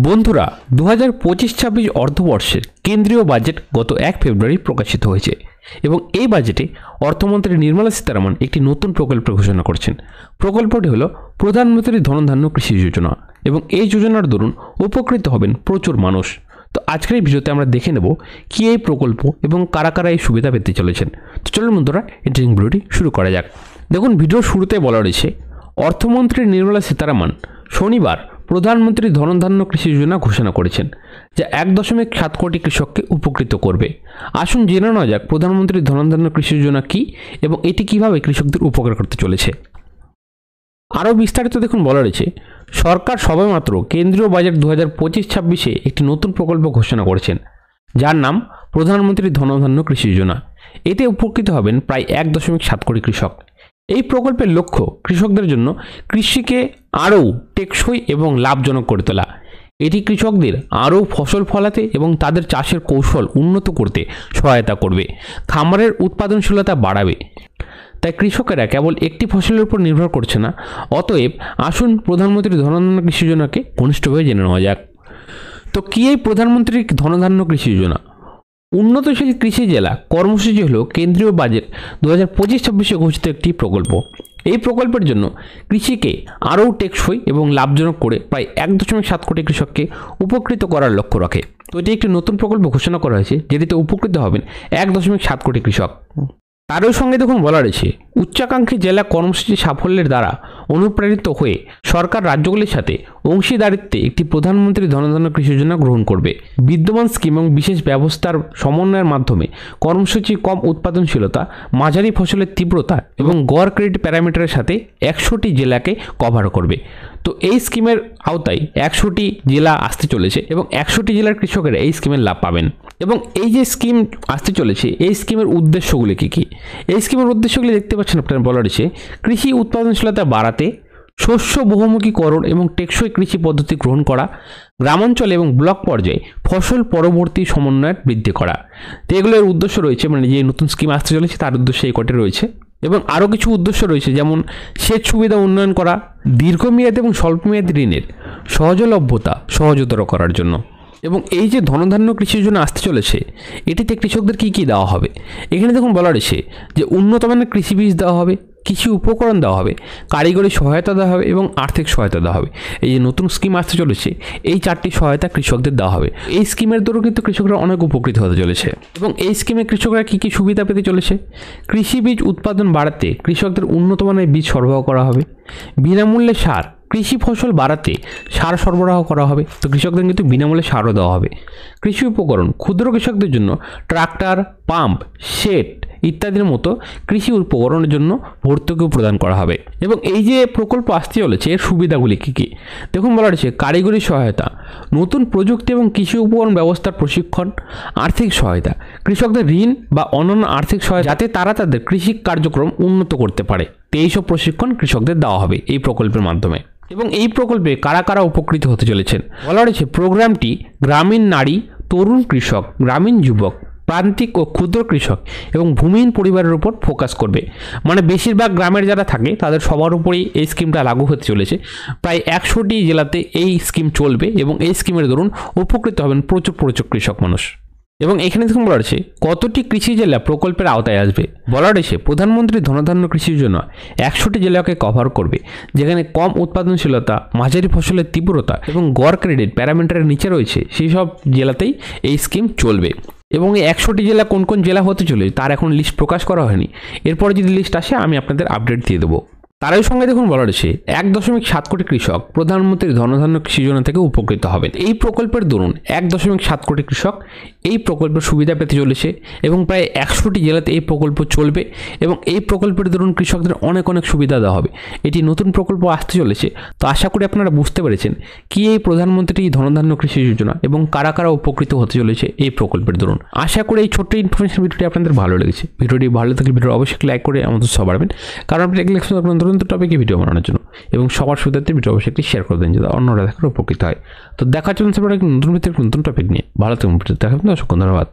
বন্ধুরা 2025-26 অর্থবর্ষের কেন্দ্রীয় বাজেট গত 1 ফেব্রুয়ারি প্রকাশিত হয়েছে এবং এই বাজেটে অর্থমন্ত্রী নির্মলা সীতারামন একটি নতুন প্রকল্পের ঘোষণা করেছেন। প্রকল্পটি হলো প্রধানমন্ত্রী ধনধান্য কৃষি যোজনা এবং এই যোজনার দরুন উপকৃত হবেন প্রচুর মানুষ। তো আজকের এই ভিডিওতে আমরা দেখে নেব কি এই প্রকল্প এবং কারা কারা এই সুবিধা পেতে চলেছেন। তো চলুন বন্ধুরা ইন্টারেস্টিং ভিডিওটি শুরু করা যাক। দেখুন, ভিডিওর শুরুতে বলা রয়েছে অর্থমন্ত্রী নির্মলা সীতারামন শনিবার প্রধানমন্ত্রী ধনধান্য কৃষি যোজনা ঘোষণা করেছেন, যা 1.7 কোটি কৃষককে উপকৃত করবে। আসুন জেনে নেওয়া যাক প্রধানমন্ত্রী ধনধান্য কৃষি যোজনা কী এবং এটি কিভাবে কৃষকদের উপকার করতে চলেছে। আরও বিস্তারিত দেখুন, বলা রয়েছে সরকার সবেমাত্র কেন্দ্রীয় বাজেট 2025-26 একটি নতুন প্রকল্প ঘোষণা করেছেন, যার নাম প্রধানমন্ত্রী ধনধান্য কৃষি যোজনা। এতে উপকৃত হবেন প্রায় 1.7 কোটি কৃষক। এই প্রকল্পের লক্ষ্য কৃষকদের জন্য কৃষিকে আরও টেকসই এবং লাভজনক করে তোলা। এটি কৃষকদের আরও ফসল ফলাতে এবং তাদের চাষের কৌশল উন্নত করতে সহায়তা করবে, খামারের উৎপাদনশীলতা বাড়াবে। তাই কৃষকেরা কেবল একটি ফসলের উপর নির্ভর করছে না। অতএব আসুন প্রধানমন্ত্রী ধনধান্য কৃষি যোজনাকে ঘনিষ্ঠভাবে জেনে নেওয়া যাক। তো কী এই প্রধানমন্ত্রী ধনধান্য কৃষি যোজনা? উন্নতশীল কৃষি জেলা কর্মসূচি হল কেন্দ্রীয় বাজেট 2025-26 ঘোষিত একটি প্রকল্প। এই প্রকল্পের জন্য কৃষিকে আরও টেকসই এবং লাভজনক করে প্রায় 1.7 কোটি কৃষককে উপকৃত করার লক্ষ্য রাখে। তো এটি একটি নতুন প্রকল্প ঘোষণা করা হয়েছে, যেটিতে উপকৃত হবেন 1.7 কোটি কৃষক। তারই সঙ্গে দেখুন, বলা রয়েছে উচ্চাকাঙ্ক্ষী জেলা কর্মসূচি সাফল্যের দ্বারা অনুপ্রাণিত হয়ে সরকার রাজ্যগুলির সাথে অংশীদারিত্বে একটি প্রধানমন্ত্রী ধনধান্য কৃষি যোজনা গ্রহণ করবে। বিদ্যমান স্কিম এবং বিশেষ ব্যবস্থার সমন্বয়ের মাধ্যমে কর্মসূচি কম উৎপাদনশীলতা, মাঝারি ফসলের তীব্রতা এবং গড় ক্রেডিট প্যারামিটারের সাথে 100টি জেলাকে কভার করবে। তো এই স্কিমের আওতায় 100টি জেলা আসতে চলেছে এবং 100টি জেলার কৃষকেরা এই স্কিমের লাভ পাবেন। এবং এই যে স্কিম আসতে চলেছে, এই স্কিমের উদ্দেশ্যগুলি কী কী? এই স্কিমের উদ্দেশ্যগুলি দেখতে পাচ্ছেন আপনারা, বলা রয়েছে কৃষি উৎপাদনশীলতা বাড়াতে, শস্য বহুমুখীকরণ এবং টেকসই কৃষি পদ্ধতি গ্রহণ করা, গ্রামাঞ্চলে এবং ব্লক পর্যায়ে ফসল পরবর্তী সমন্বয় বৃদ্ধি করা। তো এগুলোর উদ্দেশ্য রয়েছে, মানে যে নতুন স্কিম আসতে চলেছে তার উদ্দেশ্য এই কটি রয়েছে। এবং আরও কিছু উদ্দেশ্য রয়েছে, যেমন সেচ সুবিধা উন্নয়ন করা, দীর্ঘমেয়াদী এবং স্বল্পমেয়াদী ঋণের সহজলভ্যতা সহজতর করার জন্য। এবং এই যে ধনধান্য কৃষি যোজনা আসতে চলেছে, এটিতে কৃষকদের কী কী দেওয়া হবে? এখানে দেখুন বলা রয়েছে যে উন্নত মানের কৃষি বীজ দেওয়া হবে, কৃষি উপকরণ দেওয়া হবে, কারিগরি সহায়তা দেওয়া হবে এবং আর্থিক সহায়তা দেওয়া হবে। এই যে নতুন স্কিম আসতে চলেছে, এই 4টি সহায়তা কৃষকদের দেওয়া হবে। এই স্কিমের দ্বারা কিন্তু কৃষকরা অনেক উপকৃত হতে চলেছে। এবং এই স্কিমে কৃষকরা কী কী সুবিধা পেতে চলেছে? কৃষি বীজ উৎপাদন বাড়াতে কৃষকদের উন্নত মানের বীজ সরবরাহ করা হবে, বিনামূল্যে সার, কৃষি ফসল বাড়াতে সার সরবরাহ করা হবে। তো কৃষকদের কিন্তু বিনামূল্যে সারও দেওয়া হবে। কৃষি উপকরণ ক্ষুদ্র কৃষকদের জন্য ট্রাক্টর, পাম্প, সেট ইত্যাদির মতো কৃষি উপকরণের জন্য ভর্তুকিও প্রদান করা হবে। এবং এই যে প্রকল্প আসতে চলেছে, এর সুবিধাগুলি কী কী? দেখুন, বলা রয়েছে কারিগরি সহায়তা, নতুন প্রযুক্তি এবং কৃষি উপকরণ ব্যবস্থার প্রশিক্ষণ, আর্থিক সহায়তা, কৃষকদের ঋণ বা অন্যান্য আর্থিক সহায়তা যাতে তারা তাদের কৃষি কার্যক্রম উন্নত করতে পারে। তো এইসব প্রশিক্ষণ কৃষকদের দেওয়া হবে এই প্রকল্পের মাধ্যমে। এবং এই প্রকল্পে কারা কারা উপকৃত হতে চলেছেন? বলা রয়েছে প্রোগ্রামটি গ্রামীণ নারী, তরুণ কৃষক, গ্রামীণ যুবক, প্রান্তিক ও ক্ষুদ্র কৃষক এবং ভূমিহীন পরিবারের উপর ফোকাস করবে। মানে বেশিরভাগ গ্রামের যারা থাকে তাদের সবার উপরেই এই স্কিমটা লাগু হতে চলেছে। প্রায় 100টি জেলাতে এই স্কিম চলবে এবং এই স্কিমের দরুন উপকৃত হবেন প্রচুর কৃষক মানুষ। এবং এখানে দেখুন বলা রয়েছে কতটি কৃষি জেলা প্রকল্পের আওতায় আসবে। বলা রয়েছে প্রধানমন্ত্রী ধনধান্য কৃষি যোজনা 100টি জেলাকে কভার করবে, যেখানে কম উৎপাদনশীলতা, মাঝারি ফসলের তীব্রতা এবং গড় ক্রেডিট প্যারামিটারের নিচে রয়েছে সেই সব জেলাতেই এই স্কিম চলবে। এবং এই 100টি জেলা কোন কোন জেলা হতে চলেছে তার এখন লিস্ট প্রকাশ করা হয়নি। এরপরে যদি লিস্ট আসে আমি আপনাদের আপডেট দিয়ে দেবো। তারই সঙ্গে দেখুন বলা রয়েছে 1.7 কোটি কৃষক প্রধানমন্ত্রী ধনধান্য কৃষি যোজনা থেকে উপকৃত হবেন। এই প্রকল্পের দরুন 1.7 কোটি কৃষক এই প্রকল্পের সুবিধা পেতে চলেছে এবং প্রায় 100টি জেলাতে এই প্রকল্প চলবে এবং এই প্রকল্পের দরুন কৃষকদের অনেক সুবিধা দেওয়া হবে। এটি নতুন প্রকল্প আসতে চলেছে। তো আশা করি আপনারা বুঝতে পেরেছেন কি এই প্রধানমন্ত্রী ধনধান্য কৃষি যোজনা এবং কারা কারা উপকৃত হতে চলেছে এই প্রকল্পের দরুন। আশা করি এই ছোট্ট ইনফরমেশন ভিডিওটি আপনাদের ভালো লেগেছে। ভিডিওটি ভালো থাকলে ভিডিও অবশ্যই লাইক করে আমাদের সব বাড়বেন, কারণ আপনি আপনার টপিকে ভিডিও বানানোর জন্য এবং সবার সুবিধার্থে ভিডিও অবশ্যই একটি শেয়ার করে দেন যাতে অন্যরা দেখার উপকৃত হয়। তো দেখার জন্য নতুন টপিক নিয়ে ভালো থাকুন। দেখা অসংখ্য ধন্যবাদ।